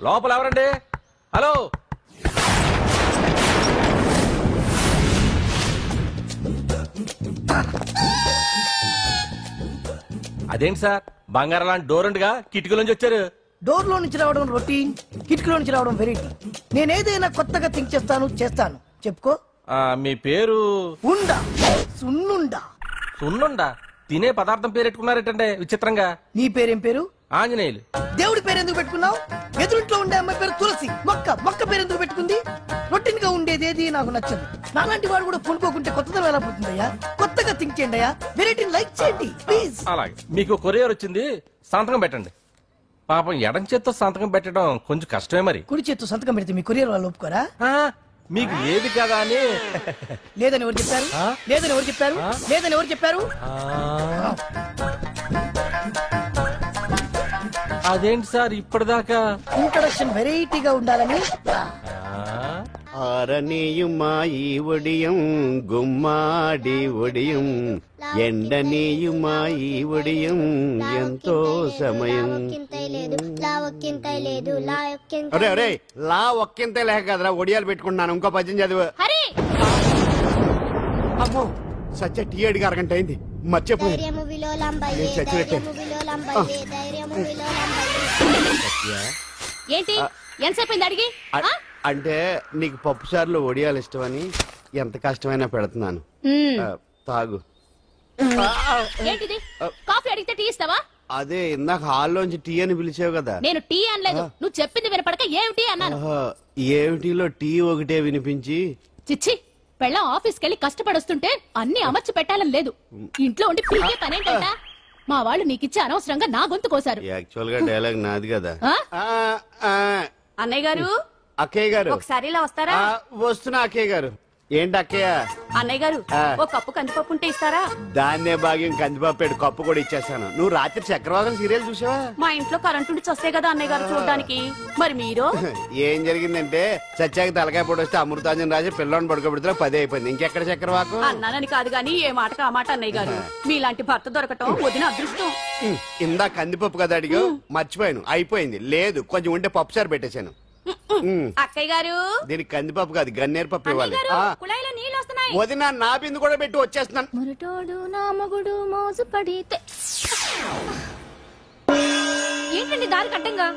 లోపల ఎవరండి? హలో, అదేంటి సార్ బంగారం లాంటి డోర్ ఉండగా కిటికీలోంచి వచ్చారు? డోర్ లో నుంచి రావడం రొటీన్, కిటికీలో నుంచి రావడం వెరైటీ. నేనేదైనా కొత్తగా థింక్ చేస్తాను. చెప్పుకో. మీ పేరు? ఉండా, సున్నుండా. సున్నుండా? తినే పదార్థం పేరెట్టుకున్నారేటండి విచిత్రంగా. నీ పేరేం పేరు? ఆంజనేయులు. దేవుడి పేరు ఎందుకు పెట్టుకున్నావు? ఎదురింట్లో ఉండే అమ్మాయి పేరు తులసి. మొక్క పేరు ఎందుకు పెట్టుకుంది? రొటీన్ గా ఉండేదేది నాకు నచ్చదు. నాలాంటి వాడు కూడా కొనుక్కోకుంటే కొత్తదనం ఎలా పోతుందయ్యా? కొత్తగా థింక్ చేయండి అయ్యా, వెరైటీని లైక్ చేయండి ప్లీజ్. అలాగే, మీకు కొరియర్ వచ్చింది, సంతకం పెట్టండి. పాపం ఎడం చేత్తో సంతకం పెట్టడం కొంచెం కష్టమే. మరి కుడి చేత్తో సంతకం పెడితే మీ కొరియర్ వాళ్ళు ఒప్పుకోరా? మీకు ఏది కదా అని. లేదని ఎవరు చెప్పారు? లేదని ఎవరు చెప్పారు? లేదని ఎవరు చెప్పారు? అదేంటి సార్ ఇప్పటిదాకా ఇంట్రడక్షన్ వెరైటీగా ఉండాలని. ఆరనీయుమాయి ఒడియం గుమ్మాడి ఒడియం ఎండనీయుమాయి ఒడియం ఎంతో సమయం. అరే అరే లా ఒక్కింతే లేక కదరా ఒడియాలు పెట్టుకుంటున్నాను. ఇంకో పద్యం చదివు. అమ్మో సత్య టీ అడిగి అరగంట అయింది, మర్చిపోయి ఏంటి ఎంతసేపు అడిగి? అంటే నీకు పప్పు సార్లు ఒడియాలు ఇష్టమని ఎంత కష్టమైనా పెడుతున్నాను, తాగు. ఏంటిది? కాఫీ అడిగితే టీ ఇస్తావా? అదే ఇందాక హాల్లోంచి టీ అని పిలిచావు కదా. నేను టీ అనలేదు, నువ్వు చెప్పింది వినపడక ఏమిటి అన్నాను. ఏమిటిలో టీ ఒకటే వినిపించి. చిచ్చి, పెళ్ళం ఆఫీస్కి వెళ్ళి కష్టపడొస్తుంటే అన్ని అమర్చి పెట్టాలని లేదు. ఇంట్లో ఉండి పీకే పనేంటంట. మా వాళ్ళు నీకిచ్చే అనవసరంగా నా గొంతు కోసారు. యాక్చువల్ గా డైలాగ్ నాది కదా. అన్నయ్య గారు, అక్కయ్య గారు ఒకసారి ఇలా వస్తారా? వస్తున్నా అక్కయ్య గారు. ఏంటి అక్కయ్య? అన్నయ్య గారు ఓ కప్పు కందిపప్పు ఉంటే ఇస్తారా? దాన్నే భాగ్యం కందిపప్పు కప్పు కూడా ఇచ్చేస్తాను. నువ్వు రాత్రి చక్రవాదం సీరియల్ చూసావా? మా ఇంట్లో కరెంటు ఉండి వస్తే కదా అన్నయ్య గారు చూడడానికి. మరి మీరు? ఏం జరిగిందంటే సత్యాకి తలకాయ పొడి వస్తే అమృతాంజన్ రాజు పిల్లని పడుకోబెడితే 10 అయిపోయింది. ఇంకెక్కడ చక్రవాకం? అన్నానని కాదు గాని ఏ మాటకు ఆ మాట అన్నయ్య గారు. మీలాంటి భర్త దొరకటం వదిన అదృష్టం. ఇందా కందిపప్పు కదా అడిగా, మర్చిపోయాను. అయిపోయింది. లేదు కొంచెం ఉంటే పప్పు సార్ పెట్టేశాను. అక్కయ్య గారు దీనికి కందిపప్పు కాదు గన్నేరు పప్పు ఇవ్వాలి. కుళాయిలో నీళ్ళు వస్తున్నాయి. వదిన నా బిందు కూడా పెట్టి వచ్చేస్తున్నాను. మురటోడు నా మగుడు మోజు పడితే. ఏంటండి దారి కట్టంగా?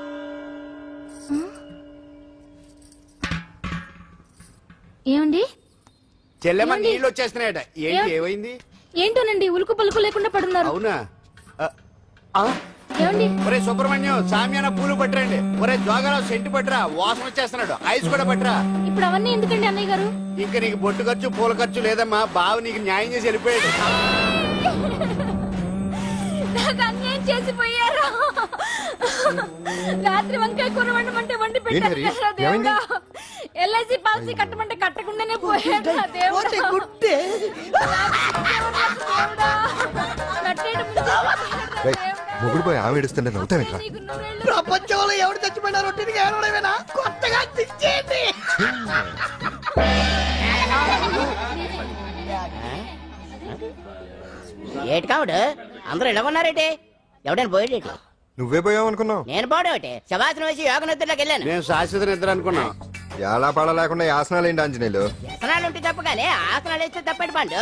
ఏమండి చెల్లెమ్మ నీళ్ళు వచ్చేస్తున్నాయట. ఏంటి ఏమైంది? ఏంటోనండి ఉలుకు పలుకు లేకుండా పడున్నారు. అవునా? ఏమండి? ఒరే సుబ్రహ్మణ్యం సామ్యాన పూలు పట్టరండి. ఒరే జోగరావు సెంటు పట్టరా, వాసన వచ్చేస్తున్నాడు. ఐస్ కూడా పట్టరా. ఇప్పుడు అవన్నీ ఎందుకండి అన్నయ్య గారు? ఇంకా నీకు బొట్టు ఖర్చు పూల ఖర్చు లేదమ్మా. బావ నీకు న్యాయం చేసి వెళ్ళిపోయాడు. నాకు అన్యాయం చేసిపోయారు. రాత్రి వంకాయ కూర వండమంటే వండి పెట్టారు. ఎల్ఐసి పాలసీ కట్టమంటే కట్టకుండానే పోయాడు. మొగుడు పోయి ఆమె ఏడుస్తుంటే నవ్వుతాను. ప్రపంచంలో ఎవరు చచ్చిపోయినా రొట్టెని ఏడవేనా? కొత్తగా తెచ్చేయండి. ఏటి కావుడు అందరూ ఇలా ఉన్నారేటి? ఎవడైనా పోయేటి? నువ్వే పోయావు అనుకున్నావు. నేను పోవడేటి? శవాసనం వేసి యోగ నిద్రలోకి వెళ్ళాను. నేను శాశ్వత నిద్ర అనుకున్నా. ఎలా పడ లేకుండా ఆసనాలు ఏంటి ఆంజనేయులు? ఆసనాలు ఉంటే తప్ప కానీ ఆసనాలు వేస్తే తప్పటి పండు.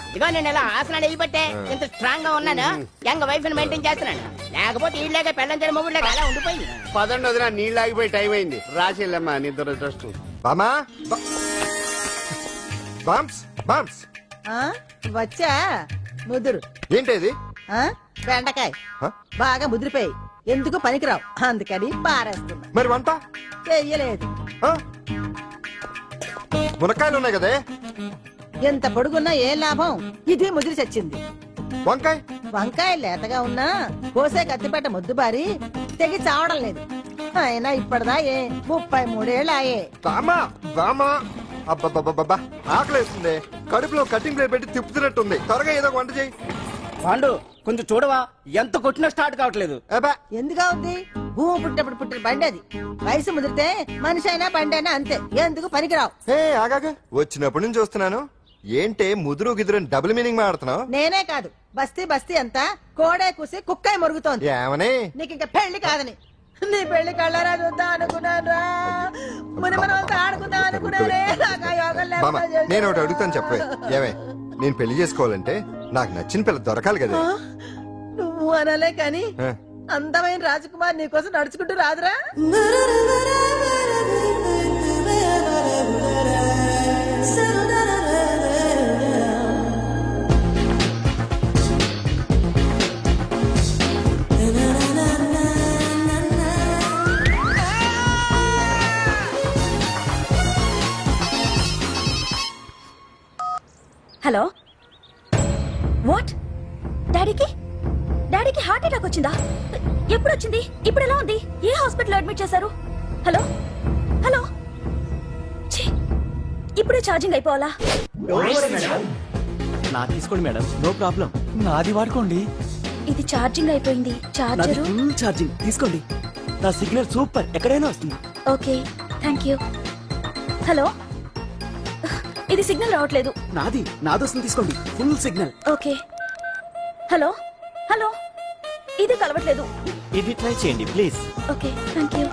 ఇదిగో నేను ఇలా ఆసనాలు వేయబట్టే ఇంత స్ట్రాంగ్ గా ఉన్నాను. యంగ్ వైఫ్ ని మెయింటైన్ చేస్తున్నాను. లేకపోతే ఈళ్ళగా పెళ్ళంచని మొగుడులేక అలా ఉండిపోయింది. పదండి వదిన, నీళ్ళు ఆగిపోయి టైం అయింది. రాసేళ్ళమ్మా నిద్ర ట్రస్ట్. బామా బామ్స్ బామ్స్ వచ్చా ముదురు. ఏంటది? బెండకాయ బాగా ముదిరిపోయి ఎందుకు పనికిరావు, అందుకని పారేస్తున్నా. మరి వంట చెయ్యలేదు. మునక్కాయలు ఉన్నాయి కదే. ఎంత పొడుగున్నా ఏం లాభం? ఇది ముదిరి చచ్చింది. వంకాయ వంకాయ లేతగా ఉన్నా కోసే కత్తిపెట్ట ముద్దు బారి తెగి చావడం లేదు. అయినా ఇప్పటిదా 33 ఏళ్ళాయే. బామా బామా అబ్బబ్బబ్బబ్బా ఆకలేస్తుంది. కడుపులో కటింగ్ ప్లేట్ పెట్టి తిప్పుతున్నట్టుంది. త్వరగా ఏదో వంట చేయి. పాండు కొంచెం చూడవా, ఎంత కొట్టినా స్టార్ట్ కావట్లేదు. ఎందుగా ఉంది? భూమి పుట్టినప్పుడు పుట్టిన బండి అది. వయసు ముదిరితే మనిషి అయినా బండి అయినా అంతే. ఎందుకు పనికిరావు. ఆగాగా వచ్చినప్పటి నుంచి చూస్తున్నాను. ఏంటే ముదురు గిదురు డబుల్ మీనింగ్ మాడుతున్నావు? నేనే కాదు, బస్తీ బస్తీ అంతా కోడే కూసి కుక్కాయ మురుగుతోంది. ఏమని? నీకు ఇంకా పెళ్లి కాదని. నీ పెళ్లి కళ్ళారా చూద్దాం అనుకున్నా. మనం అంతా ఆడుకుందాం అనుకున్నానే నాకు ఆ యోగం బామ్మ లేకుండా చేశావు. నేను ఒకటి అడుగుతాను చెప్పే ఏమే నేను పెళ్లి చేసుకోవాలంటే నాకు నచ్చిన పిల్ల దొరకాలి కదా నువ్వు అనలే కాని ఆ. అందమైన రాజకుమార్ నీకోసం నడుచుకుంటూ రాదురా హలో వాట్ డాడీకి హార్ట్ అటాక్ వచ్చిందా ఎప్పుడు వచ్చింది ఇప్పుడు ఎలా ఉంది ఏ హాస్పిటల్ అడ్మిట్ చేశారు హలో హలో ఛీ, ఇప్పుడే ఛార్జింగ్ అయిపోవాలా నా తీసుకోండి మేడం, నో ప్రాబ్లం. నాది వాడుకోండి. ఇది ఛార్జింగ్ అయిపోయింది నాది చార్జరు ఫుల్ ఛార్జింగ్, తీసుకోండి. నా సిగ్నల్ సూపర్, ఎక్కడైనా వస్తుంది. ఓకే థ్యాంక్ యూ హలో ఇది సిగ్నల్ రావట్లేదు నాది వస్తుంది, తీసుకోండి. Full signal. Okay hello hello ఇది కలవట్లేదు ఇది ట్రై చేయండి please. Okay thank you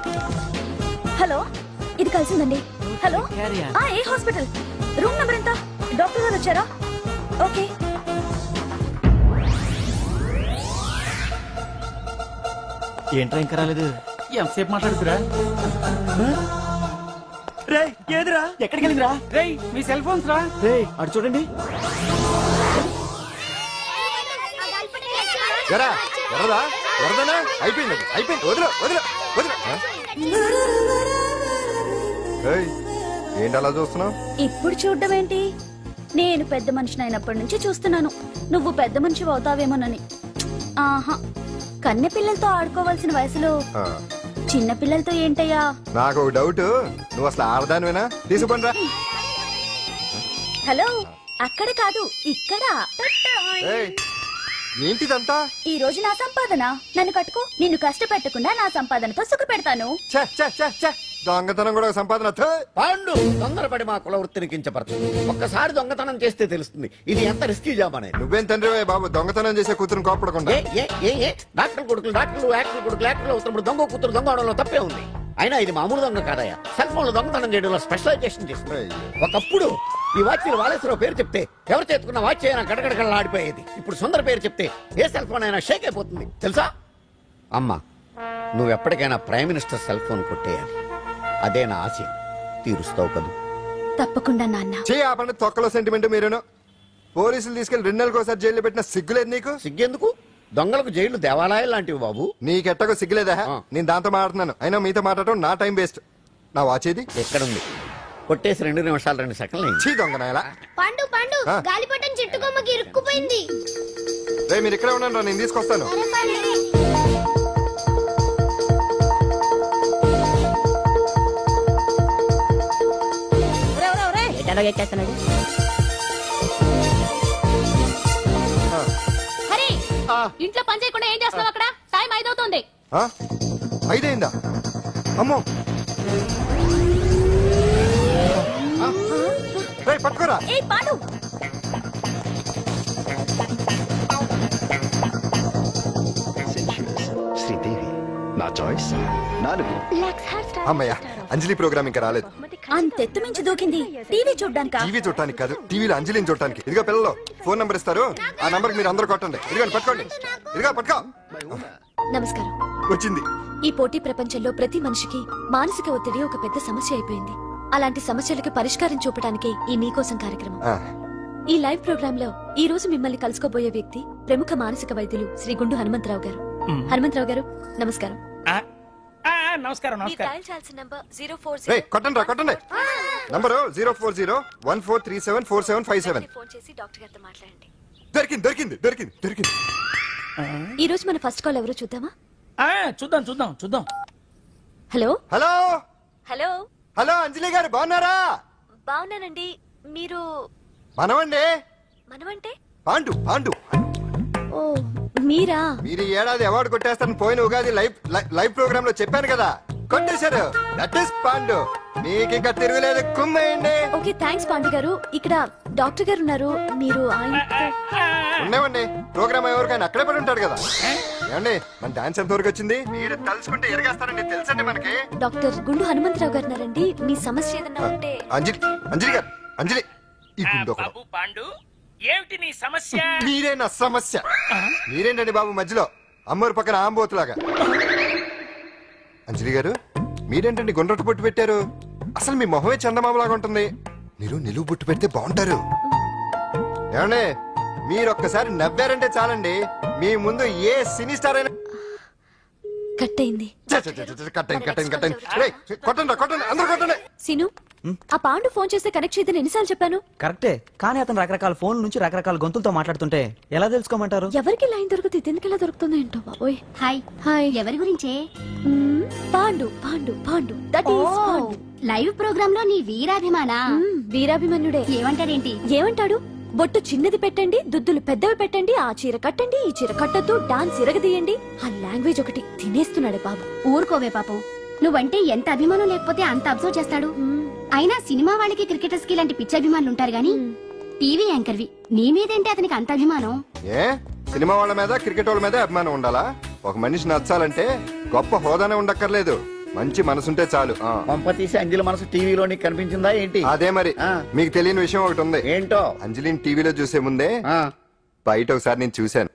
hello ఇది కలిసిందండి హలో ఏ హాస్పిటల్ రూమ్ నెంబర్ ఎంత డాక్టర్ గారు వచ్చారా ఓకే ఏంట్రా ఇంకా రాలేదు? ఎంతసేపు మాట్లాడుతురా? రే ఏదిరా, ఎక్కడికి వెళ్ళిందిరా? రేయ్ మీ సెల్ ఫోన్స్ రా. రే అటు చూడండి. ఎరా ఎర్రదా ఎర్రదనా అయిపోయింది వదిలే వదిలే వదిలే ఏయ్, ఏంటి అలా చూస్తున్నావు? ఇప్పుడు చూడడం ఏంటి నేను పెద్ద మనిషిని అయినప్పటి నుంచి చూస్తున్నాను నువ్వు పెద్ద మనిషి అవుతావేమోనని ఆహా కన్నె పిల్లలతో ఆడుకోవాల్సిన వయసులో చిన్న పిల్లలతో ఏంటయ్యా నాకు ఒక డౌట్, నువ్వు అసలు ఆడదానివేనా? తీసుకుపండి రా. హలో అక్కడ కాదు ఇక్కడ ఏయ్, ఏంటిదంతా? ఈ రోజు నా సంపాదన నన్ను కట్టుకో నిన్ను కష్టపెట్టకుండా నా సంపాదనతో సుఖ పెడతాను ఛే, ఛే, ఛే, ఛే. దొంగతనం కూడా ఒక సంపాదన. థూ. పాండు తొందరపడి మా కుల వృత్తిని కించపరచు. ఒక్కసారి దొంగతనం చేస్తే తెలుస్తుంది ఇది ఎంత రిస్కీ జాబ్ అనేది. నువ్వేం తండ్రి బాబు, దొంగతనం చేసే కూతురుని కోపడకుండా. డాక్టర్ కొడుకులు డాక్టర్లు, యాక్టర్ కొడుకులు యాక్టర్లు అవుతున్నప్పుడు దొంగ కూతురు దొంగ అవడంలో తప్పే ఉంది. అయినా ఇది మామూలు దొంగ కాదయ్యా, సెల్ ఫోన్ లో దొంగతనం చేయడంలో స్పెషలైజేషన్ చేస్తుంది. ఒకప్పుడు ఈ వాచ్లు వాలేశ్వరరావు పేరు చెప్తే ఎవరు చేతుకున్న వాచ్ అయినా గడగడగడలా ఆడిపోయేది. ఇప్పుడు సుందర పేరు చెప్తే ఏ సెల్ ఫోన్ అయినా షేక్ అయిపోతుంది తెలుసా? అమ్మా నువ్వు ఎప్పటికైనా ప్రైమ్ మినిస్టర్ సెల్ ఫోన్ కొట్టేయాలి, అదే నా ఆశయం. తీరుస్తావు కదూ? తప్పకుండా నాన్న చెయ్యి ఆపండి, తొక్కలో సెంటిమెంట్ మీరేను. పోలీసులు తీసుకెళ్లి 2 నెలలకు ఒకసారి జైల్లో పెట్టిన సిగ్గులేదు నీకు? సిగ్గెందుకు? దొంగలకు జైలు దేవాలయాలు లాంటివి బాబు. నీకెట్టకు సిగ్గులేదా? నేను దాంతో మాట్లాడుతున్నాను, అయినా మీతో మాట్లాడటం నా టైం వేస్ట్. నా వాచ్ ఏది? ఎక్కడుంది? కొట్టేసి 2 నిమిషాలు 2 సెకండ్లు అయింది. చీ దొంగ నాయలా. పండు పండు ఆ? గాలిపటం చెట్టు కొమ్మకి ఇరుక్కుపోయింది. రే మీరు ఇక్కడే ఉన్నాను రా, నేను తీసుకొస్తాను. ఎక్కేస్తున్నాడు. హరి ఇంట్లో పని చేయకుండా ఏం చేస్తున్నావు అక్కడ టైం 5 అవుతుంది 5 అయిందా? అమ్మో, రేయ్ పట్టుకోరా. ఏ పాడు శ్రీదేవి నా చాయిస్ 4. అమ్మయ్య, అంజలి ప్రోగ్రామ్ ఇంకా రాలేదు. అంతెత్తు మించి దూకింది టీవీ చూడ్డానికా టీవీ చూడటానికి కాదు, టీవీలో అంజలిని చూడటానికి. ఇదిగో పిల్లలు ఫోన్ నంబర్ ఇస్తారు, ఆ నంబర్ మీరు అందరూ కొట్టండి. ఇదిగోండి పట్టుకోండి, ఇదిగో పట్టుకో. నమస్కారం. వచ్చింది. ఈ పోటీ ప్రపంచంలో ప్రతి మనిషికి మానసిక ఒత్తిడి ఒక పెద్ద సమస్య అయిపోయింది. అలాంటి సమస్యలకు పరిష్కారం చూపడానికే ఈ మీకోసం కార్యక్రమం. ఈ లైవ్ ప్రోగ్రామ్ లో ఈ రోజు మిమ్మల్ని కలుసుకోబోయే వ్యక్తి ప్రముఖ మానసిక వైద్యులు శ్రీ గుండు హనుమంతరావు గారు. హనుమంతరావు గారు నమస్కారం. నమస్కారం రేయ్ కొట్టండి రా, కొట్టండి. నంబరు 04014374757. ఫోన్ చేసి డాక్టర్ గారితో మాట్లాడండి. దొరికింది దొరికింది దొరికింది దొరికింది. ఈ రోజు మన ఫస్ట్ కాల్ ఎవరో చూద్దామా? చూద్దాం చూద్దాం చూద్దాం. హలో హలో హలో హలో అంజలి గారు బాగున్నారా? బాగున్నానండి. మీరు మనమండి. మనమంటే పాండు పాండు. ఓ మీరా? మీరు ఈ ఏడాది అవార్డు కొట్టేస్తారని పోయిన ఉగాది లైవ్ ప్రోగ్రామ్ లో చెప్పాను కదా, కొట్టేశారు. That is Pandu. మీకు ఇంకా తిరగలేదు, కుమ్మేయండి. ఓకే థ్యాంక్స్ పాండు గారు. ఇక్కడ డాక్టర్ గారు ఉన్నారు, మీరు ఆయన ఉండేవండి. ప్రోగ్రామ్ ఎవరికైనా అక్కడే పడి ఉంటాడు కదా. ఏమండి మన డాన్స్ ఎంత వరకు వచ్చింది? మీరు తలుచుకుంటే ఎరగేస్తారండి, తెలుసండి మనకి. డాక్టర్ గుండు హనుమంతరావు గారు ఉన్నారండి. మీ సమస్య ఏదన్నా ఉంటే. అంజలి గారు, అంజలి ఈ గుండు పాండు, ఏమిటి నీ సమస్య? మీరే నా సమస్య. మీరేంటండి బాబు మధ్యలో అమ్మోరు పక్కన ఆంబోతులాగా? అంజలి గారు మీరేంటండి గుండ్రట్టు బొట్టు పెట్టారు? అసలు మీ మొహమే చందమామలాగా ఉంటుంది. మీరు నిలువు బొట్టు పెడితే బాగుంటారు. ఏమండి మీరు ఒక్కసారి నవ్వారంటే చాలండి, మీ ముందు ఏ సినీ స్టార్ అయినా కట్ అయింది. సీను, ఆ పాండు ఫోన్ చేస్తే కనెక్ట్ చేయదని ఎన్నిసార్లు చెప్పాను? కరెక్టే, కానీ అతను రకరకాల ఫోన్ల నుంచి రకరకాల గొంతులతో మాట్లాడుతుంటే ఎలా తెలుసుకోమంటారు? ఎవరికి లైన్ దొరుకుతుంది, ఎందుకు ఎలా దొరుకుతుందో ఏంటో బాబోయ్. Hi hi. ఎవరి గురించే? Pandu Pandu Pandu, that is Pandu. Live program లో నీ వీరాభిమానా? వీరాభిమన్యుడే. ఏమంటాడేంటి? ఏమంటాడు? బొట్టు చిన్నది పెట్టండి, దుద్దులు పెద్దవి పెట్టండి, ఆ చీర కట్టండి, ఈ చీర కట్టద్దు, డాన్స్ ఇరగదీయండి. ఆ లాంగ్వేజ్ ఒకటి తినేస్తున్నాడే బాబు. ఊరుకోవే పాపం, నువ్వంటే ఎంత అభిమానం లేకపోతే అంత అబ్జర్వ్ చేస్తాడు. అయినా సినిమా వాళ్ళకి క్రికెటర్స్ కి ఇలాంటి పిచ్చి అభిమానులు ఉంటారు గానీ టీవీ యాంకర్వి నీ మీదేంటి అతనికి అంత అభిమానం? ఏ సినిమా వాళ్ళ మీద క్రికెట్ వాళ్ళ మీద అభిమానం ఉండాలా? ఒక మనిషి నచ్చాలంటే గొప్ప హోదానే ఉండక్కర్లేదు, మంచి మనసుంటే చాలు. పంప తీసి అంజలి మనసు టీవీలో నీకు కనిపించిందా ఏంటి? అదే మరి. మీకు తెలియని విషయం ఒకటి ఉంది. ఏంటో? అంజలిని టీవీలో చూసే ముందే బయట ఒకసారి నేను చూశాను.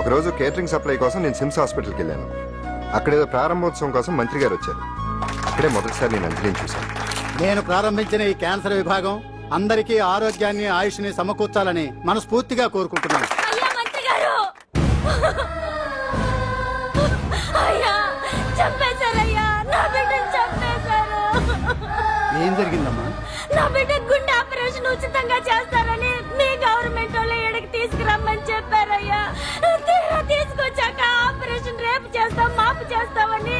ఒకరోజు కేటరింగ్ సప్లై కోసం నేను సిమ్స్ హాస్పిటల్కి వెళ్ళాను. అక్కడేదో ప్రారంభోత్సవం కోసం మంత్రి గారు వచ్చారు. అక్కడే మొదటిసారి నేను అంజలిని చూశాను. నేను ప్రారంభించిన ఈ క్యాన్సర్ విభాగం అందరికీ ఆరోగ్యాన్ని ఆయుష్ని సమకూర్చాలని మనస్ఫూర్తిగా కోరుకుంటున్నాను. ఏం జరిగిందమ్మా? నా బిడ్డ గుండె ఆపరేషన్ ఉచితంగా చేస్తారని మీ గవర్నమెంట్ వాళ్ళు ఎడకి తీసుకురమ్మని చెప్పారయ్యా. తీరా తీసుకొచ్చాక ఆపరేషన్ రేపు చేస్తాం మాపు చేస్తామని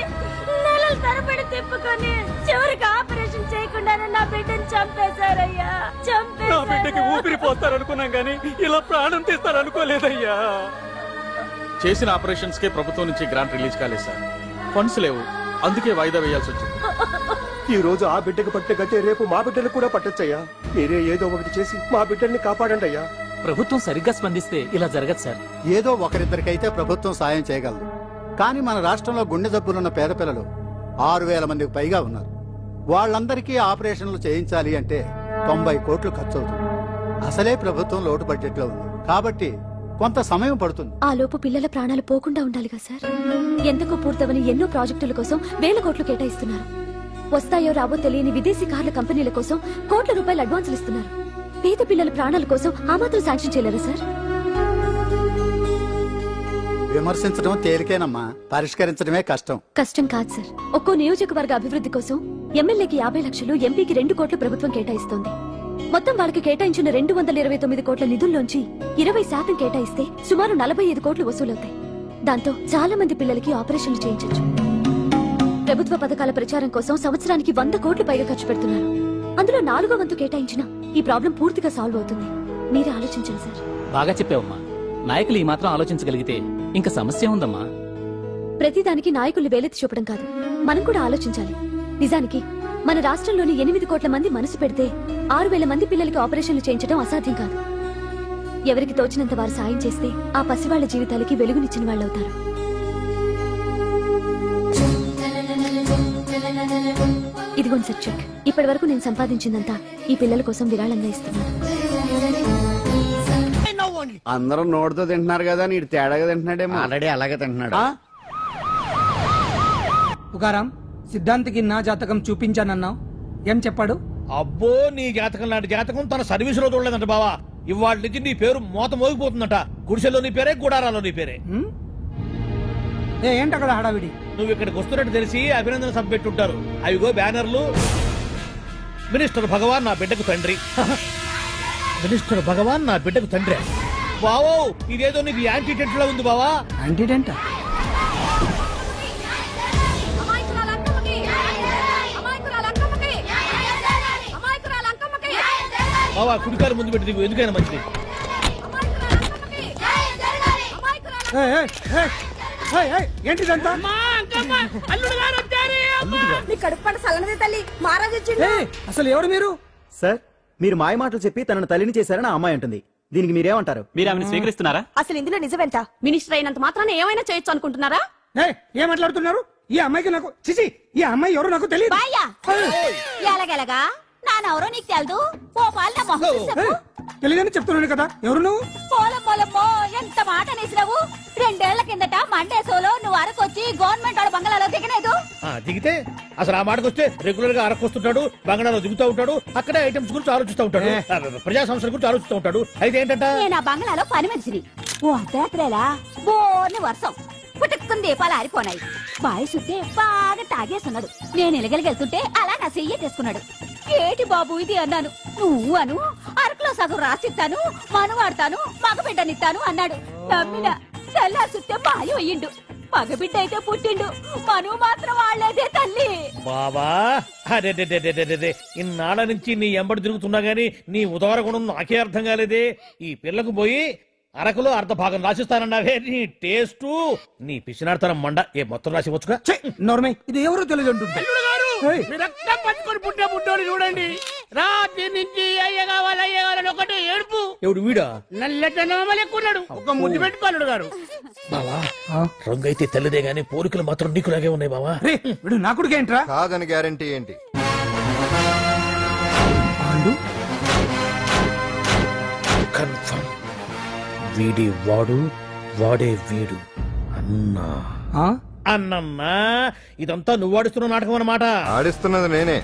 నెలల తరబడి తిప్పుకొని చివరికి ఆపరేషన్ చేయకుండానే నా బిడ్డని చంపేశారయ్యా. నా బిడ్డకి ఊపిరి పోస్తారనుకున్నాం గానీ ఇలా ప్రాణం తీస్తారనుకోలేదయ్యా. చేసిన ఆపరేషన్స్ కే ప్రభుత్వం నుంచి గ్రాంట్ రిలీజ్ కాలేదు సార్. ఫండ్స్ లేవు, అందుకే వాయిదా వేయాల్సి వచ్చింది. ఈ రోజు ఆ బిడ్డకు పట్టే గట్టే రేపు మా బిడ్డలకు కూడా పట్టొచ్చయ్యా. మీరే ఏదో ఒకటి చేసి మా బిడ్డల్ని కాపాడండి అయ్యా. ప్రభుత్వం సరిగ్గా స్పందిస్తే ఇలా జరగదు సార్. ఏదో ఒకరిద్దరికైతే ప్రభుత్వం సాయం చేయగలదు, కానీ మన రాష్ట్రంలో గుండె జబ్బులున్న పేద పిల్లలు 6,000 మందికి పైగా ఉన్నారు. వాళ్ళందరికీ ఆపరేషన్లు చేయించాలి అంటే 90 కోట్లు ఖర్చు అవుతుంది. అసలే ప్రభుత్వం లోటు బడ్జెట్ లో ఉంది కాబట్టి కొంత సమయం పడుతుంది. ఆ లోపు పిల్లల ప్రాణాలు పోకుండా ఉండాలిగా సార్. ఎంతకో పూర్తవని ఎన్నో ప్రాజెక్టుల కోసం వేల కోట్లు కేటాయిస్తున్నారు. వస్తాయో రావో తెలియని విదేశీ కార్ల కంపెనీల కోసం కోట్ల రూపాయలు అడ్వాన్సులు ఇస్తున్నారు. పేద పిల్లల ప్రాణాల కోసం ఆ మాత్రం శాంక్షన్ చేయలేరా సార్? విమర్శించడం తేలికేనమ్మా, పరిష్కరించడమే కష్టం. కష్టం కాదు సార్. ఒక్కో నియోజకవర్గ అభివృద్ధి కోసం ఎమ్మెల్యేకి 50 లక్షలు, ఎంపీకి 2 కోట్లు ప్రభుత్వం కేటాయిస్తోంది. మొత్తం వాళ్ళకి కేటాయించిన 229 కోట్ల నిధుల్లోంచి 20% కేటాయిస్తే సుమారు 45 కోట్లు వసూలవుతాయి. దాంతో చాలా మంది పిల్లలకి ఆపరేషన్లు చేయించొచ్చు. ప్రభుత్వ పథకాల ప్రచారం కోసం సంవత్సరానికి 100 కోట్లు పైగా ఖర్చు పెడుతున్నారు. అందులో 4వ వంతు కేటాయించినా ఈ ప్రాబ్లం పూర్తిగా సాల్వ్ అవుతుంది. మీరే ఆలోచించండి సార్. బాగా చెప్పావమ్మా. నాయకులు ఈ మాత్రం ఆలోచించగలిగితే ఇంకా సమస్య ఉందమ్మా. ప్రతిదానికి నాయకులు వేలెత్తి చూపడం కాదు, మనం కూడా ఆలోచించాలి. నిజానికి మన రాష్ట్రంలోని 8 కోట్ల మంది మనసు పెడితే 6,000 మంది పిల్లలకి ఆపరేషన్లు చేయించడం అసాధ్యం కాదు. ఎవరికి తోచినంత వారు సాయం చేస్తే ఆ పసివాళ్ల జీవితాలకి వెలుగునిచ్చిన వాళ్ళవుతారు. ఇదిగోండి సార్ చెక్. ఇప్పటి వరకు నేను సంపాదించిందంతా ఈ పిల్లల కోసం విరాళంగా ఇస్తున్నాను. అందరూ నోటితో తింటున్నారు కదా, నీడు తేడాగా తింటున్నాడేమో. ఆల్రెడీ అలాగే తింటున్నాడు. పుకారం, సిద్ధాంతికి నా జాతకం చూపించానన్నావు, ఏం చెప్పాడు? అబ్బో, నీ జాతకం లాంటి జాతకం తన సర్వీస్ లో చూడలేదంట బావా. ఇవాళ నుంచి నీ పేరు మోత మోగిపోతుందట. గుడిసెలో నీ పేరే, గుడారాలో నీ పేరే. ఏంటి అక్కడ హడావిడి? నువ్వు ఇక్కడికి వస్తున్నట్టు తెలిసి అభినందన సభ పెట్టుంటారు. అవిగో బ్యానర్లు. మినిస్టర్ భగవాన్ నా బిడ్డకు తండ్రి. మినిస్టర్ భగవాన్ నా బిడ్డకు తండ్రి. బావో, ఇదేదో నీకు యాంటీటెంట్ లా ఉంది బావా. యాంటీటెంట్? బావా, కుడికారు ముందు పెట్టి దిగు, ఎందుకైనా మంచిది. ఏంటిదంతా? నీ కడుపు పంట సల్లనదే తల్లి, మహారాజు వచ్చిండు. అసలు ఎవరు మీరు? సార్, మీరు మాయ మాటలు చెప్పి తనను తల్లిని చేశారని ఆ అమ్మాయి అంటుంది. దీనికి మీరేమంటారు? మీరు ఆమెను స్వీకరిస్తున్నారా? అసలు ఇందులో నిజమేంట? మినిస్టర్ అయినంత మాత్రాన ఏమైనా చేయొచ్చు అనుకుంటున్నారా? ఏం మాట్లాడుతున్నారు? ఈ అమ్మాయికి నాకు చిచి, ఈ అమ్మాయి ఎవరు నాకు తెలియదు. ఎలాగెలగా నానెవరో నీకు తెలదు. ఓ పాలన మొహం చెప్పు. తెలియదని చెప్తున్నాను కదా. ఎవరు నువ్వు? పోలమ్మో ఎంత మాట అనేసినావు. 2 ఏళ్ల కిందట మండేసోలో నువ్వు అరకొచ్చి గవర్నమెంట్ వాళ్ళ బంగాళాలో దిగలేదు. దిగితే అసలు ఆ మాటకొస్తే రెగ్యులర్ గా అరకొస్తుంటాడు, బంగాళాలో దిగుతూ ఉంటాడు, అక్కడే ఐటమ్స్ గురించి ఆలోచిస్తూ ఉంటాడు, ప్రజా సంస్థల గురించి ఆలోచిస్తూ ఉంటాడు. అయితే ఏంటంట, నేను ఆ బంగాళాలో పని మనిషిని. ఓ అర్ధరాత్రేలా బోర్ని వర్షం పుట్టుకుని దీపాలు ఆరిపోనాయి. బాయ్ చుట్టే బాగా తాగేస్తున్నాడు. నేను ఎలగలిగెళ్తుంటే అలా నా చెయ్యి తీసుకున్నాడు. ఏటి బాబు ఇది అన్నాను. నువ్వు అను అరకులో సగం రాసిస్తాను, మనువాడతాను, మగబిడ్డనిస్తాను అన్నాడు. నమ్మిన తెల్లారి చుట్టే బాయ్ అయ్యిండు. మగబిడ్డ అయితే పుట్టిండు, మనువు మాత్రం వాళ్ళేదే తల్లి. బాబా అరే ఇన్నాళ్ళ నుంచి నీ ఎంబడి తిరుగుతున్నా గానీ నీ ఉదార గుణం నాకే అర్థం కాలేదే. ఈ పిల్లకు పోయి అరకులో అర్ధ భాగం రాసిస్తానన్నావే, నీ టేస్టు నీ పిచ్చినాడతనం మండ. ఏ మొత్తం రాసివచ్చుగా. నోర్మై, ఇది ఎవరో తెలియదు అంటుంటే రక్తం పట్టుకొని పుట్టే పుట్టోడు చూడండి. రాత్రి నుంచి అయ్య కావాలని ఒకటే ఏడుపు. ఎవడు వీడా? నల్లెట్టనోమలు ఎక్కున్నాడు. ఒక ముద్దు పెట్టుకోలేడు గారు. బావా రంగు అయితే తెల్లదే గానీ పోలికలు మాత్రం నీకులాగే ఉన్నాయి బావా. వీడు నా కొడుకేంట్రా? కాదని గ్యారంటీ ఏంటి? కన్ఫర్మ్ వీడి వాడు, వాడే వీడు. అన్నా అన్నమ్మా, ఇదంతా నువ్వు ఆడిస్తున్న నాటకం అన్నమాట. ఆడిస్తున్నది నేనే,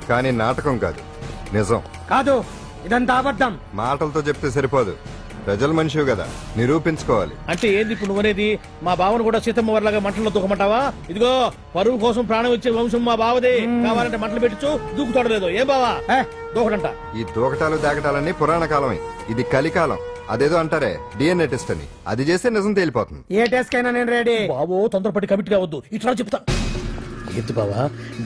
కానీ నాటకం కాదు, నిజం కాదు. ఇదంతా అబద్ధం. మాటలతో చెప్తే సరిపోదు, ప్రజల మనిషివి కదా, నిరూపించుకోవాలి. అంటే ఏంది ఇప్పుడు నువ్వనేది? మా బావను కూడా సీతమ్మ వారిలాగా మంటల్లో దూకమంటావా? ఇదిగో పరువు కోసం ప్రాణం ఇచ్చే వంశం మా బావదే. కావాలంటే మంటలు పెట్టచ్చు, దూకుతాడు లేదు. ఏ బావా దూకడంట. ఈ దూకటాలు దాకటాలన్నీ పురాణ కాలమే, ఇది కలికాలం. అదేదో అంటారే డిఎన్ఏ టెస్ట్ అని, అది చేస్తే నిజం తేలిపోతుంది. ఏ టెస్ట్ కైనా నేను రెడీ. బావో తొందరపడి కమిట్ కావద్దు, ఇట్లా చెప్తా. ఏంటి బావా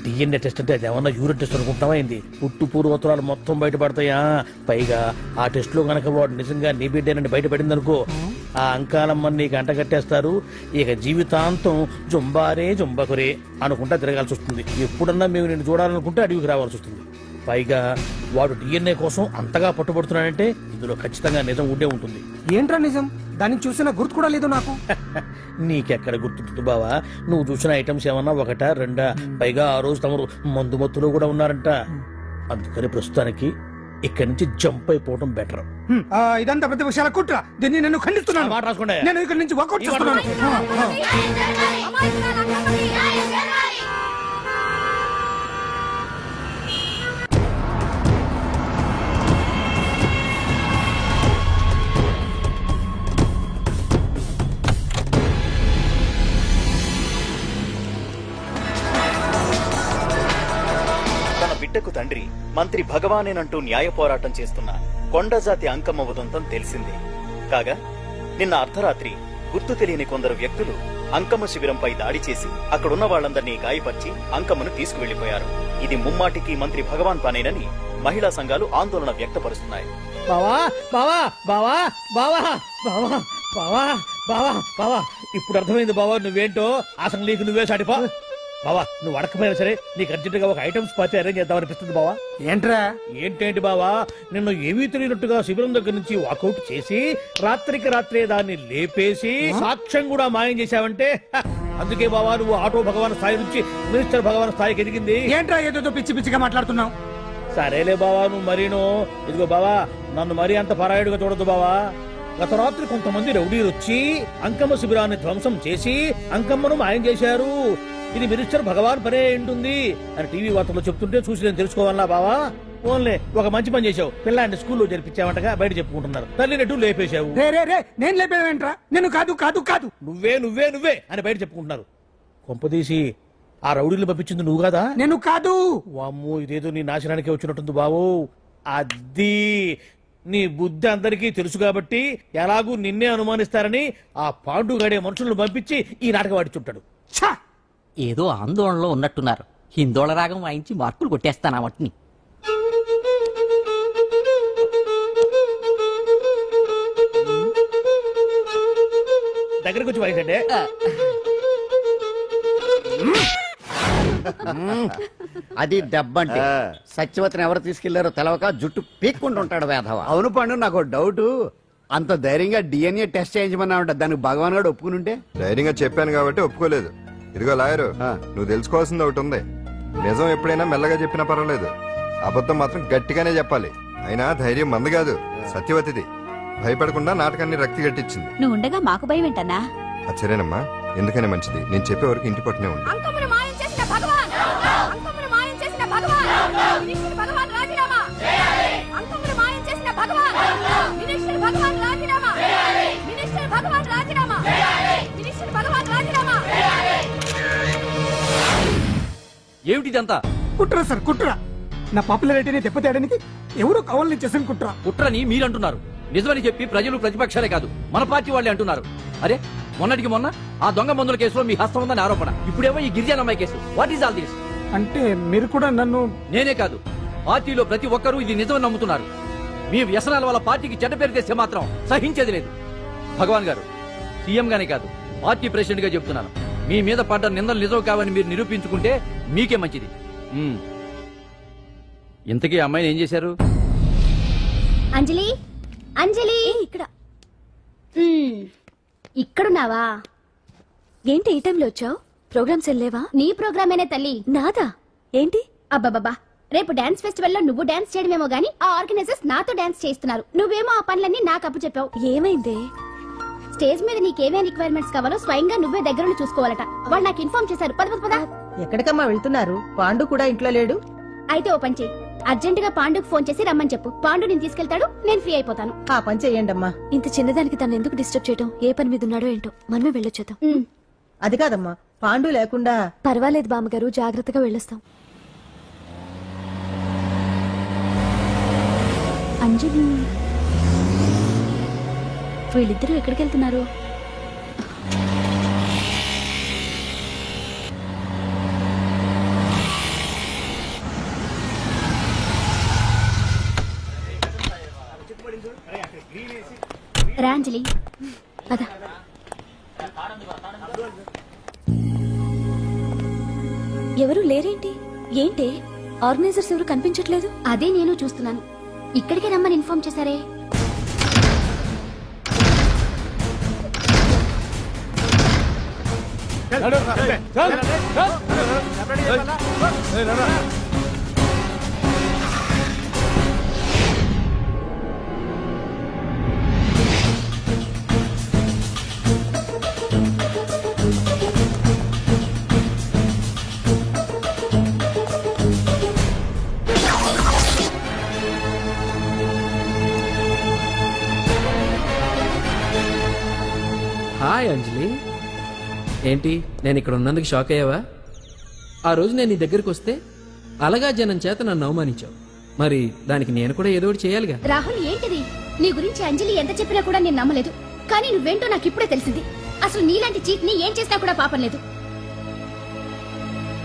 డిఎన్ఏ టెస్ట్ అంటే అది ఏమన్నా యూరిన్ టెస్ట్ అనుకుంటావా? ఏంది పుట్టు పూర్వోత్తరాలు మొత్తం బయటపడతాయా? పైగా ఆ టెస్ట్ లో గనక వాడు నిజంగా నీ బిడ్డేనని బయటపడింది అనుకో, ఆ అంకాలమ్మని నీకు అంట కట్టేస్తారు. ఇక జీవితాంతం జుంబారే జుంబకురే అనుకుంటా తిరగాల్సి వస్తుంది. ఎప్పుడన్నా మేము నిన్ను చూడాలనుకుంటే అడవికి రావాల్సి వస్తుంది. పైగా వాడు డిఎన్ఏ కోసం అంతగా పట్టుబడుతున్నాడంటే ఇందులో ఖచ్చితంగా నిజం ఉండే ఉంటుంది. ఏంట్రా నిజం? దాన్ని చూసిన గుర్తు కూడా లేదు నాకు. నీకెక్కడ గుర్తుంటుంది బావా? నువ్వు చూసిన ఐటమ్స్ ఏమన్నా ఒకటా రెండా? పైగా ఆ రోజు తమరు మందు మత్తులో కూడా ఉన్నారంట. అందుకని ప్రస్తుతానికి ఇక్కడి నుంచి జంప్ అయిపోవడం బెటర్. ఇదంతా పెద్ద విషయాల కుట్ర. దీన్ని నేను ఖండిస్తున్నాను. మాట రాసుకోండి. నేను ఇక్కడి నుంచి వాకౌట్ చేస్తున్నాను. బిడ్డకు తండ్రి మంత్రి భగవానేనంటూ న్యాయ పోరాటం చేస్తున్న కొండజాతి అంకమ్మ ఉదంతం తెలిసిందే. కాగా నిన్న అర్ధరాత్రి గుర్తు తెలియని కొందరు వ్యక్తులు అంకమ్మ శిబిరంపై దాడి చేసి అక్కడున్న వాళ్లందరినీ గాయపరిచి అంకమ్మను తీసుకువెళ్లిపోయారు. ఇది ముమ్మాటికి మంత్రి భగవాన్ పనేనని మహిళా సంఘాలు ఆందోళన వ్యక్తపరుస్తున్నాయి. బావా బావా బావా బావా బావా బావా బావా బావా ఇప్పుడు అర్థమైంది బావా నువ్వేంటో. అసలు నీకు నువ్వే సాటిపా బావా. నువ్వు అడకపోయినా సరే నీకు అర్జెంట్ గా ఒక ఐటమ్స్ పార్టీ అరేంజ్ చేద్దామనిపిస్తుంది బావా. ఏంట్రా? ఏంటేంటి బావా, నిన్ను ఏమీ తెలియనట్టుగా శిబిరం దగ్గర నుంచి వాకౌట్ చేసి రాత్రికి రాత్రే దాన్ని లేపేసి సాక్ష్యం కూడా మాయం చేశావంటే అందుకే బావా నువ్వు ఆటో భగవాన్ స్థాయి నుంచి మినిస్టర్ భగవాన్ స్థాయికి ఎదిగింది. ఏంట్రా ఏదో పిచ్చి పిచ్చిగా మాట్లాడుతున్నావు? సరేలే బావా నువ్వు మరీను. ఇదిగో బావా నన్ను మరీ అంత పరాయుడుగా చూడద్దు బావా. గత రాత్రి కొంతమంది రౌడీలు వచ్చి అంకమ్మ శిబిరాన్ని ధ్వంసం చేసి అంకమ్మను మాయం చేశారు. ఇది మినిస్టర్ భగవాన్ పనే ఉంటుంది అని టీవీ వార్తల్లో చెప్తుంటే చూసి నేను తెలుసుకోవాలా బావా. ఓన్లే ఒక మంచి పని చేశావు, పిల్లాన్ని స్కూల్లో జరిపించావంటగా బయట చెప్పుకుంటున్నారు. తల్లినట్టు లేపేశావు. నేను లేపేవేంట్రా? నేను కాదు కాదు కాదు నువ్వే నువ్వే నువ్వే అని బయట చెప్పుకుంటున్నారు. కొంపదీసి ఆ రౌడీలు పంపించింది నువ్వు కాదా? నేను కాదు. వామ్మో ఇదేదో నీ నాశనానికి వచ్చినట్టుంది బావు. అది నీ బుద్ధి అందరికీ తెలుసు కాబట్టి ఎలాగూ నిన్నే అనుమానిస్తారని ఆ పాండుగాడే మనుషులను పంపించి ఈ నాటకం ఆడిచుంటాడు. ఏదో ఆందోళనలో ఉన్నట్టున్నారు. హిందోళ రాగం వాయించి మార్కులు కొట్టేస్తాను వాటిని. దగ్గరకు వచ్చి వాయించండి. అది దెబ్బంటే సత్యవతిని ఎవరు తీసుకెళ్లారో తెలవక జుట్టు పీక్కుంటుంటాడు వేధవ. అవును పండు, నాకు డౌట్. అంత ధైర్యంగా డిఎన్ఏ టెస్ట్ చేయించమన్నా ఉంటా, దానికి భగవాన్ గారు ఒప్పుకుని ఉంటే. ధైర్యంగా చెప్పాను కాబట్టి ఒప్పుకోలేదు. ఇదిగో లాయరు, నువ్వు తెలుసుకోవాల్సింది ఒకటి ఉంది. నిజం ఎప్పుడైనా మెల్లగా చెప్పినా పర్వాలేదు, అబద్ధం మాత్రం గట్టిగానే చెప్పాలి. అయినా ధైర్యం మంది కాదు, సత్యవతిది. భయపడకుండా నాటకాన్ని రక్తి గట్టించింది. నువ్వు ఉండగా మాకు భయం ఏంటన్నా? సరేనమ్మా, ఎందుకనే మంచిది. నేను చెప్పే వరకు ఇంటి పట్టునే ఉంది. అంకమ్మను మాయం చేసిన భగవాన్, అంకమ్మను మాయం చేసిన భగవాన్, మినిస్టర్ భగవాన్ రాజీనామా. అంకమ్మను మాయం చేసిన భగవాన్, మినిస్టర్ భగవాన్ రాజీనామా. మినిస్టర్ భగవాన్ రాజీనామా. మినిస్టర్ భగవాన్ రాజీనామా. ఏమిటిదంతా? కుట్ర సార్, కుట్ర. నా పాపులారిటీని దెబ్బతేయడానికి ఎవరో కావాలని చేసిన కుట్ర. కుట్రని మీరంటున్నారు, నిజమని చెప్పి ప్రజలు ప్రతిపక్షాలే కాదు మన పార్టీ వాళ్ళే అంటున్నారు. అరే, మొన్నటికి మొన్న ఆ దొంగ మందుల కేసులో మీ హస్తం ఉందని ఆరోపణ, ఇప్పుడేమో ఈ గిరిజనమ్మాయి కేసు. What is all this? అంటే మీరు కూడా నన్ను... నేనే కాదు, పార్టీలో ప్రతి ఒక్కరూ ఇది నిజమని నమ్ముతున్నారు. మీ వ్యసనాల వల్ల పార్టీకి చెడ్డ పేరు తెస్తే మాత్రం సహించేది లేదు. భగవాన్ గారు, సీఎం గానే కాదు, పార్టీ ప్రెసిడెంట్ గా చెప్తున్నాను, మీ మీద పడ్డ నిందలు నిజం కావని మీరు నిరూపించుకుంటే మీకే మంచిది. ఇంతకీ అమ్మాయిని ఏం చేశారు? అంజలి, అంజలి, ఇక్కడున్నావా? ఏంటి ఈ టైంలో వచ్చావు? ప్రోగ్రామ్స్ వెళ్ళేవా? నీ ప్రోగ్రామేనే తల్లి. నాదా? ఏంటి? అబ్బాబాబా, రేపు డాన్స్ ఫెస్టివల్ లో నువ్వు డాన్స్ చేయడమేమో గానీ ఆ ఆర్గనైజర్స్ నాతో డాన్స్ చేస్తున్నారు. నువ్వేమో ఆ పనులన్నీ నాకు అప్పు చెప్పావు. ఏమైంది? స్టేజ్ మీద నీకేమేం రిక్వైర్మెంట్స్ కావాలో స్వయంగా నువ్వే దగ్గరుండి చూసుకోవాలట. వాళ్ళు నాకు ఇన్ఫార్మ్ చేశారు. పద పద. ఎక్కడికమ్మా వెళ్తున్నారు? పాండు కూడా ఇంట్లో లేడు. అయితే ఓ పని చెయ్యి, అర్జెంట్ గా పాండుకు ఫోన్ చేసి రమ్మని చెప్పు. పాండు నేను తీసుకెళ్తాడు, నేను ఫ్రీ అయిపోతాను. ఆ పని చెయ్యండమ్మా. ఇంత చిన్నదానికి తను ఎందుకు డిస్టర్బ్ చేయటం? ఏ పని మీద ఉన్నాడో ఏంటో, మనమే వెళ్ళొచ్చేద్దాం. అది కాదమ్మా, పాండు లేకుండా... పర్వాలేదు బామ్మగారు, జాగ్రత్తగా వెళ్ళొస్తాం. అంజలి, వీళ్ళిద్దరూ ఎక్కడికి వెళ్తున్నారు? రాంజలి, పద. ఎవరు లేరేంటి? ఏంటి ఆర్గనైజర్స్ ఎవరు కనిపించట్లేదు? అదే నేను చూస్తున్నాను. ఇక్కడికి రమ్మని ఇన్ఫార్మ్ చేశారే. హాయ్ అంజలి, ఏంటి నేను ఇక్కడ ఉన్నందుకు షాక్ అయ్యావా? ఆ రోజు నేను నీ దగ్గరికి వస్తే అలగా జనం చేత నన్ను అవమానించావు, మరి దానికి నేను కూడా ఏదో ఒకటి చేయాలిగా. రాహుల్, ఏంటిది? నీ గురించి అంజలి ఎంత చెప్పినా కూడా నేను నమ్మలేదు. కానీ నువ్వేంటో నాకు ఇప్పుడే తెలిసింది. అసలు నీలాంటి చీట్ ని ఏం చేసినా కూడా పాపం లేదు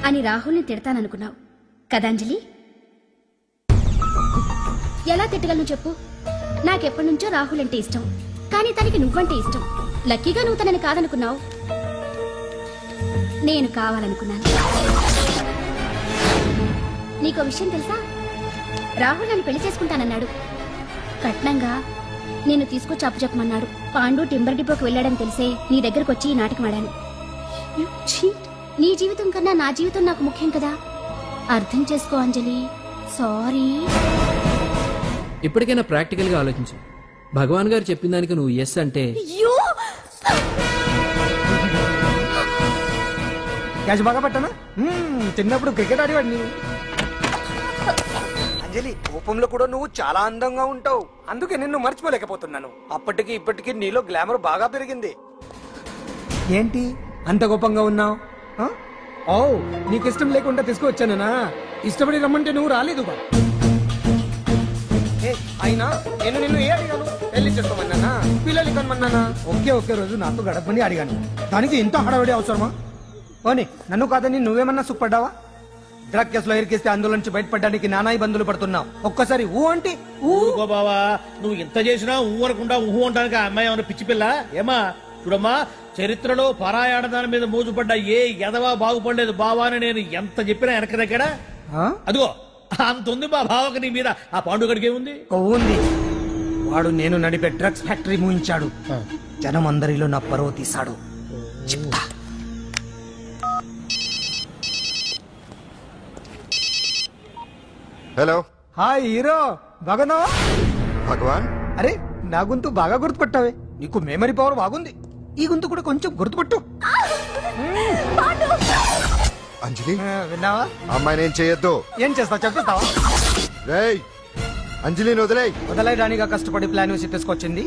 అని రాహుల్ని తిడతాననుకున్నావు కదా అంజలి? ఎలా తిట్టగలను చెప్పు? నాకెప్పటి నుంచో రాహుల్ అంటే ఇష్టం, కానీ తనకి నువ్వంటే ఇష్టం. లక్కీగా నువ్వు తనని కాదనుకున్నావు, నేను కావాలనుకున్నాను. నీకో విషయం తెలుసా? రాహుల్ నన్ను పెళ్లి చేసుకుంటానన్నాడు. కట్నంగా నేను తీసుకొచ్చి అప్పు చెప్పమన్నాడు. పాండు టింబర్ డిపోకి వెళ్ళాడని తెలిసే నీ దగ్గరకు వచ్చి ఈ నాటకం ఆడాను. నీ జీవితం కన్నా నా జీవితం నాకు ముఖ్యం కదా, అర్థం చేసుకో అంజలి. సారీ. ఇప్పటికైనా ప్రాక్టికల్ గా ఆలోచించు. భగవాన్ గారు చెప్పిన దానికి నువ్వు ఎస్ అంటే క్యాష్ బాగా పట్టానా? చిన్నప్పుడు క్రికెట్ ఆడేవాడిని. అంజలి, కోపంలో కూడా నువ్వు చాలా అందంగా ఉంటావు, అందుకే నిన్ను మర్చిపోలేకపోతున్నాను. అప్పటికి ఇప్పటికి నీలో గ్లామర్ బాగా పెరిగింది. ఏంటి అంత కోపంగా ఉన్నావు? ఓ, నీకు ఇష్టం లేకుండా తీసుకువచ్చానా? ఇష్టపడి రమ్మంటే నువ్వు రాలేదు. అయినా నేను నిన్ను ఏ అడిగాను? పెళ్లి చేసుకోమన్నానా? పిల్లలు కనమన్నానా? ఒకే రోజు నాతో గడపని అడిగాను, దానికి ఇంత హడావిడి అవసరమా? ఓని, నన్ను కాదని నువ్వేమన్నా సుఖపడ్డావా? డ్రగ్ కేసులో ఇరికిస్తే అందులో నుంచి బయటపడడానికి నానా ఇబ్బందులు పడుతున్నావు. ఒక్కసారి ఊ అంటే ఊరుకో బావా, నువ్వు ఇంత చేసినా ఊ అనకుండా ఊహు అంటానికి ఆ అమ్మాయి ఏమన్నా పిచ్చి పిల్ల ఏమా? చూడమ్మా, చరిత్రలో పరాయాడదాని మీద మోజుపడ్డ ఏ ఎదవా బాగుపడలేదు బావా అని నేను ఎంత చెప్పినా వెనక దగ్గర అదిగో అంత ఉంది మా బావకి నీ మీద. ఆ పాండుగడికి ఏముంది? ఉంది. వాడు నేను నడిపే డ్రగ్స్ ఫ్యాక్టరీ మూయించాడు. జనం అందరిలో నా పరువు తీశాడు. చెప్తా. హలో. హాయ్ హీరో, బాగున్నావా? భగవాన్, అరే నా గొంతు బాగా గుర్తుపట్టావే. నీకు మెమరీ పవర్ బాగుంది. ఈ గొంతు కూడా కొంచెం గుర్తుపట్టు. అంజలి, విన్నావా? అమ్మాయి నేను చేయొద్దు. ఏం చేస్తా చెప్పేస్తావా? రేయ్, అంజలిని వదలైరానిగా కష్టపడి ప్లాన్ వేసి తీసుకొచ్చింది.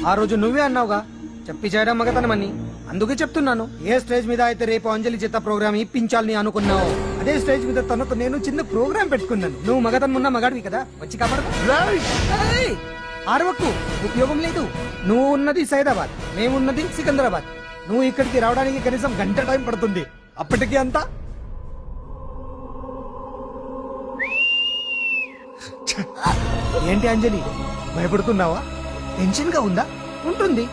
ఆ రోజు నువ్వే అన్నావుగా చెప్పి చేయడం మగతనమని. అందుకే చెప్తున్నాను. ఏ స్టేజ్ మీద అయితే రేపు అంజలి చేత ప్రోగ్రామ్ ఇప్పించాలని అనుకున్నావు, అదే స్టేజ్ మీద తనకు నేను చిన్న ప్రోగ్రామ్ పెట్టుకున్నాను. నువ్వు మగతనం ఉన్న మగాడివి కదా, వచ్చి కాపాడు. ఆరవకు, ఉపయోగం లేదు. నువ్వు ఉన్నది సైదాబాద్, మేమున్నది సికింద్రాబాద్. నువ్వు ఇక్కడికి రావడానికి కనీసం గంట టైం పడుతుంది. అప్పటికి అంతా ఏంటి అంజలి, భయపడుతున్నావా? టెన్షన్ గా ఉందా? ఉంటుంది,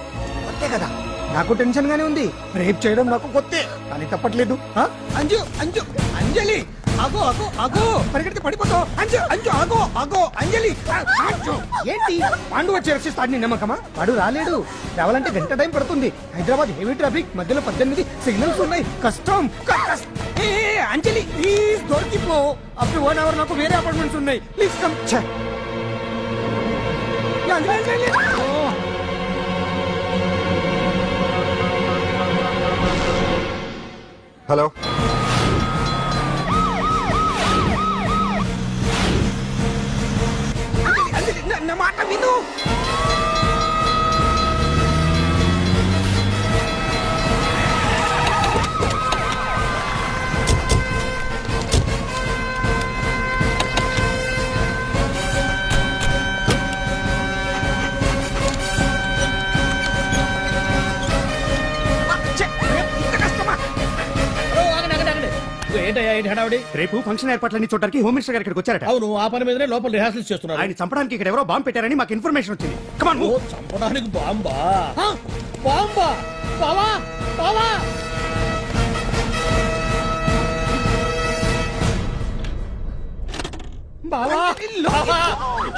కొత్తే కదా. నాకు టెన్షన్ గానే ఉంది. రేప్ చేయడం నాకు కొత్తే, కానీ తప్పట్లేదు. అంజు అంజు అంజలి, ఆగో ఆగో ఆగో, పరిగెడితే పడిపోతావు. అంజు అంజు ఆగో ఆగో అంజలి. ఏంటి పాండు వచ్చి రక్షిస్తాడు నీ నమ్మకమా? వాడు రాలేడు. రావాలంటే గంట టైం పడుతుంది. హైదరాబాద్ హెవీ ట్రాఫిక్, మధ్యలో 18 సిగ్నల్స్ ఉన్నాయి. కష్టం. అంజలి ప్లీజ్ దొరికిపో. అప్పుడు 1 అవర్ నాకు వేరే అపార్ట్మెంట్స్ ఉన్నాయి. Please come. హలో. నా మాట విను. రేపు ఫంక్షన్ ఏర్పాట్లన్నీ చూడడానికి హోమ్ మినిస్టర్ గారు ఇక్కడికి వచ్చారట. అవును, ఆ పని మీదనే లోపల రిహార్సల్స్ చేస్తున్నారు. ఆయన చంపడానికి ఇక్కడ ఎవరో బాంబు పెట్టారని మాకు ఇన్ఫర్మేషన్ వచ్చింది. కమాన్. చంపడానికి బాంబా? బాంబా? బావా బావా,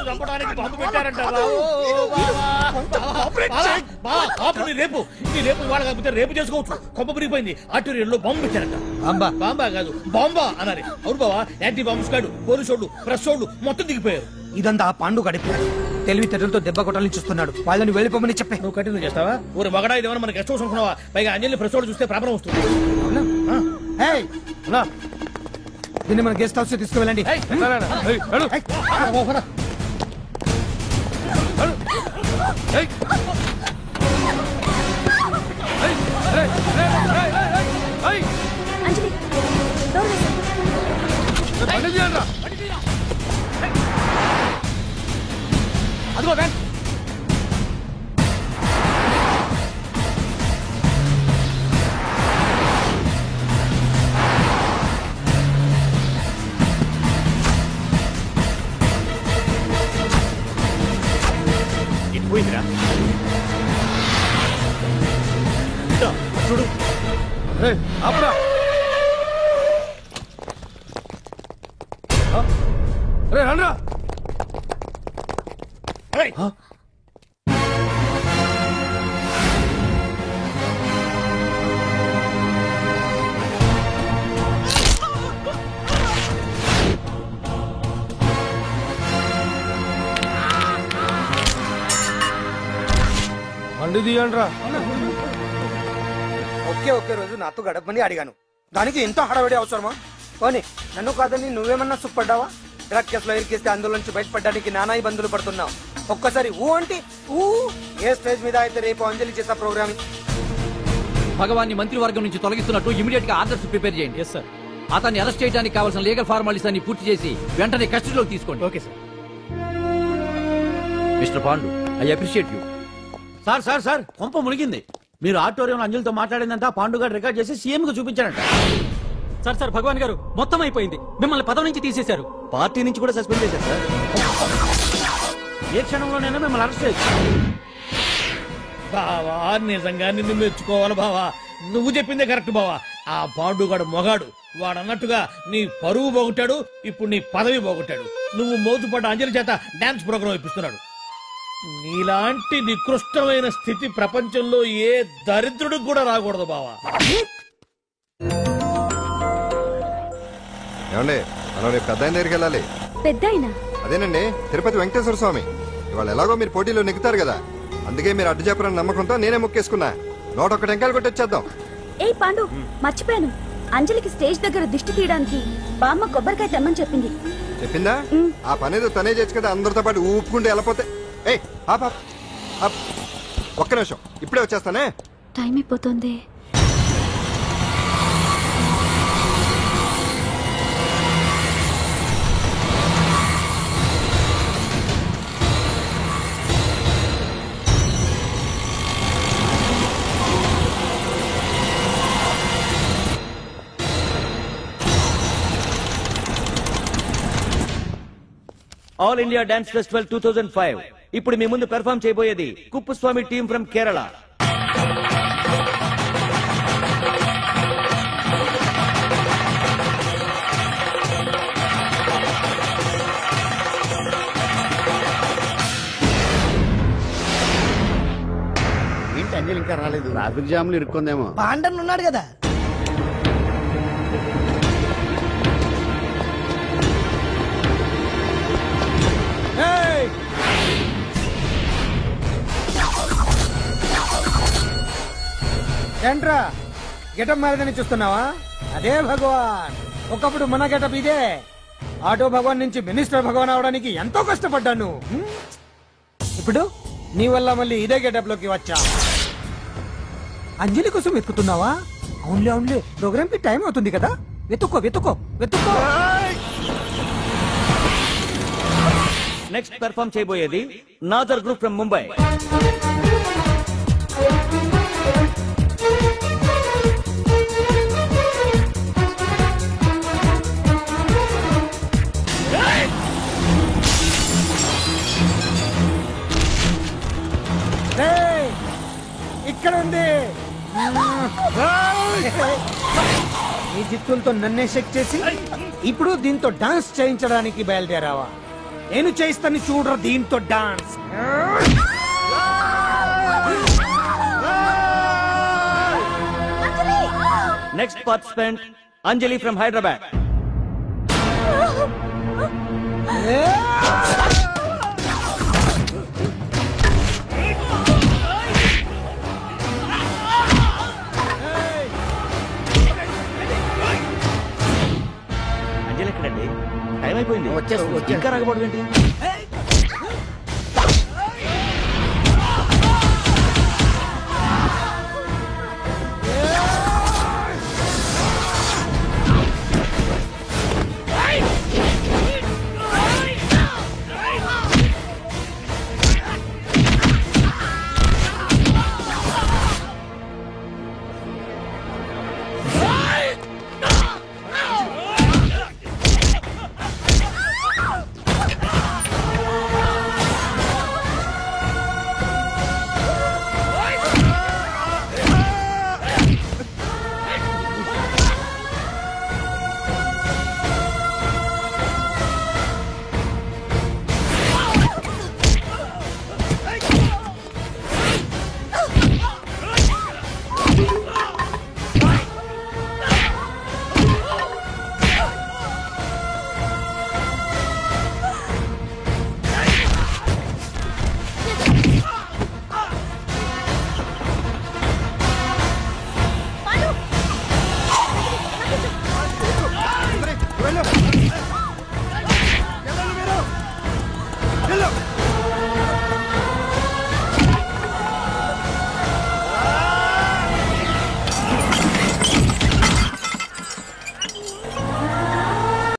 చంపడానికి బాంబు పెట్టారంట. రేపు ఇవాళ కాకపోతే రేపు చేసుకోవచ్చు. కొమ్మ పెరిగిపోయింది. ఆర్టీరియల్లో బాంబు పెట్టారంట. బాంబా కాదు, బాంబా అనాలి. అవును బావా, యాంటీ బాంబు స్క్వాడ్, పోలీసు వాళ్ళు, ప్రెస్ వాళ్ళు మొత్తం దిగిపోయారు. ఇదంతా పాండు గడిపి తెలివితేటలతో దెబ్బ కొట్టాలని చూస్తున్నాడు. వాళ్ళని వెళ్ళిపోమని చెప్పే. నువ్వు కంటిన్యూ చేస్తావా? ఊరు మగడా ఇదేమన్నా మన గెస్ట్ హౌస్ అనుకున్నావా? పైగా అంజలి ప్రెస్ వాళ్ళు చూస్తే ప్రాబ్లం వస్తుంది. దీన్ని మన గెస్ట్ హౌస్ తీసుకువెళ్ళండి. అదిగో వ్యాన్. ఇటు పోయిందిరా. చూడు. అప్పుడా రండ్రా. బండి తీయండి రా. ఒకే రోజు నాతో గడపమని అడిగాను. దానికి ఎంత హడావిడి అవసరమా? పోనీ నన్ను కాదని నువ్వేమన్నా సుఖపడ్డావా? డ్రగ్ కేసులో ఇరికిస్తే అందులో నుంచి బయటపడడానికి నానా ఇబ్బందులు పడుతున్నావు. ఒక్కసారి ఊ అంటే ఊ. ఏ స్టేజ్ మీద అయితే రేపు అంజలి చేత ప్రోగ్రామ్ భగవాన్ని మంత్రివర్గం నుంచి తొలగిస్తున్నట్టు ఇమీడియట్ గా ఆర్డర్స్ ప్రిపేర్ చేయండి. Yes sir. అతన్ని అరెస్ట్ చేయడానికి కావాల్సిన లీగల్ ఫార్మాలిటీస్ అన్ని పూర్తి చేసి వెంటనే కస్టడీలోకి తీసుకోండి. Okay sir. Mister Pandu, I appreciate you. Sir sir sir, కొంప మునిగింది. మీరు ఆడిటోరియం అంజలితో మాట్లాడిందంతా పాండు గారు రికార్డ్ చేసి సీఎం కు చూపించారంట. సార్ సార్, భగవాన్ గారు మొత్తం అయిపోయింది. మిమ్మల్ని పదవి నుంచి తీసేశారు. పార్టీ నుంచి కూడా సస్పెండ్ చేశారు సార్. ఏ క్షణంలోనైనా మిమ్మల్ని అరెస్ట్ చేయొచ్చు. బావా, నిజంగా నిన్ను మెచ్చుకోవాలి బావా. నువ్వు చెప్పిందే కరెక్ట్ బావా. ఆ పాండుగాడు మొగాడు వాడన్నట్టుగా నీ పరువు పోగొట్టాడు, ఇప్పుడు నీ పదవి పోగొట్టాడు. నువ్వు మోతుపడ్డ అంజలి చేత డాన్స్ ప్రోగ్రాం ఇప్పిస్తున్నాడు. నీలాంటి నికృష్టమైన స్థితి ప్రపంచంలో ఏ దరిద్రుడికి కూడా రాకూడదు బావా. ఏమండి మనం రేపు పెద్ద ఆయన దగ్గరికి వెళ్ళాలి. పెద్దాయనా? అదేనండి తిరుపతి వెంకటేశ్వర స్వామి. ఇవాళ ఎలాగో మీరు పోటీలో నెగ్గుతారు కదా, అందుకే మీరు అడ్డు చెప్పరని నమ్మకంతో నేనే మొక్కేసుకున్నా. 101 టెంకాయలు కొట్టొచ్చేద్దాం. ఏ పాండు, మర్చిపోయాను. అంజలికి స్టేజ్ దగ్గర దిష్టి తీయడానికి బామ్మ కొబ్బరికాయ తెమ్మని చెప్పింది. చెప్పిందా? ఆ పనేదో తనే చేయొచ్చు కదా, అందరితో పాటు ఊపుకుంటూ వెళ్ళపోతే. ఏయ్ ఒక్క నిమిషం, ఇప్పుడే వచ్చేస్తానే. టైం అయిపోతుంది. ఆల్ ఇండియా డాన్స్ ఫెస్టివల్ 2005 ఇప్పుడు మీ ముందు పెర్ఫార్మ్ చేయబోయేది కుప్పుస్వామి టీమ్ ఫ్రమ్ కేరళ. ఏంటి అంజలి ఇంకా రాలేదు? ట్రాఫిక్ జామ్ లో ఇరుక్కుందేమో. పాండన్ ఉన్నాడు కదా. ఏంట్రా గెటప్ మారదని చూస్తున్నావా? అదే భగవాన్. ఒకప్పుడు మన గెటప్ ఇదే. ఆటో భగవాన్ నుంచి మినిస్టర్ భగవాన్ అవడానికి ఎంతో కష్టపడ్డాను. ఇప్పుడు నీ వల్ల మళ్ళీ ఇదే గెటప్ లోకి వచ్చా. అంజలి కోసం వెతుకుతున్నావా? అవునులే అవునులే, ప్రోగ్రామ్ కి టైం అవుతుంది కదా. వెతుక్కో వెతుక్కో వెతుక్కో. నెక్స్ట్ పెర్ఫార్మ్ చేయబోయేది నాజర్ గ్రూప్ ఫ్రమ్ ముంబై. ఇక్కడ ఉంది. ఈ జిత్తులతో నన్నే చెక్ చేసి ఇప్పుడు దీంతో డాన్స్ చేయించడానికి బయలుదేరావా? నేను చేయిస్తాను చూడరా దీంతో dance. Next participant Anjali from Hyderabad. Anjali ఎక్కడండి? టైం అయిపోయింది. వచ్చేస్తుంది. ఇంకా రాకపోవడం ఏంటి? Hello.